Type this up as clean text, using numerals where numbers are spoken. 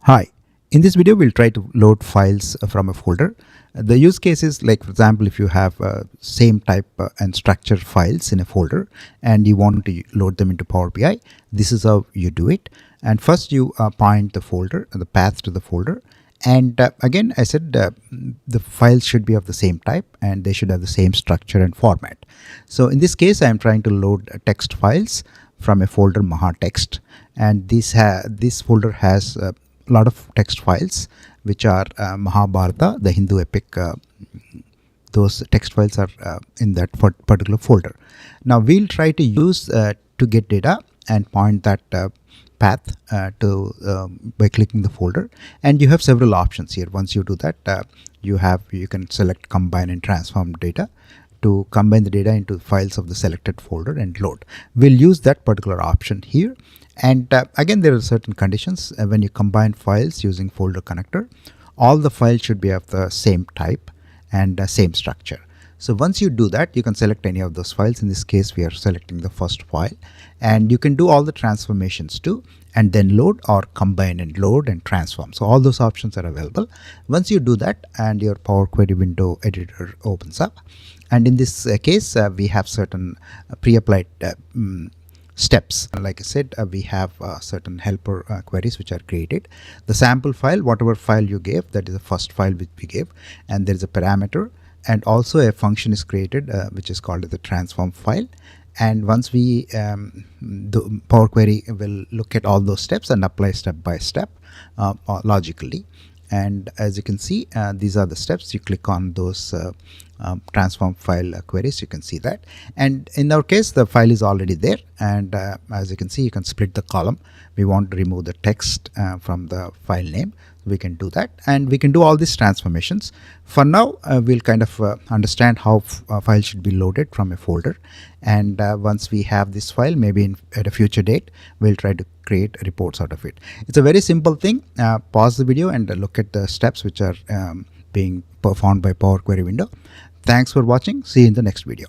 Hi, in this video we'll try to load files from a folder. The use case is like, for example, if you have same type and structure files in a folder and you want to load them into Power BI, this is how you do it. And first you point the folder, the path to the folder. And again, I said the files should be of the same type and they should have the same structure and format. So in this case, I'm trying to load text files from a folder Maha Text, and this folder has lot of text files which are Mahabharata, the Hindu epic. Those text files are in that particular folder. Now we'll try to use to get data and point that path by clicking the folder, and you have several options here. Once you do that, you can select combine and transform data to combine the data into files of the selected folder and load. We'll use that particular option here. And again, there are certain conditions. When you combine files using folder connector, all the files should be of the same type and same structure. So once you do that, you can select any of those files. In this case, we are selecting the first file, and you can do all the transformations too, and then load or combine and load and transform. So all those options are available. Once you do that, and your Power Query window editor opens up, and in this case, we have certain pre-applied steps. Like I said, we have certain helper queries which are created. The sample file, whatever file you gave, that is the first file which we gave, and there is a parameter, and also a function is created which is called the transform file. And once we the Power Query will look at all those steps and apply step by step logically. And as you can see, these are the steps. You click on those transform file queries, you can see that. And in our case, the file is already there. And as you can see, you can split the column. We want to remove the text from the file name. We can do that, and we can do all these transformations. For now, we'll kind of understand how a file should be loaded from a folder. And once we have this file, maybe at a future date, we'll try to create reports out of it. It's a very simple thing. Pause the video and look at the steps which are being performed by Power Query window. Thanks for watching. See you in the next video.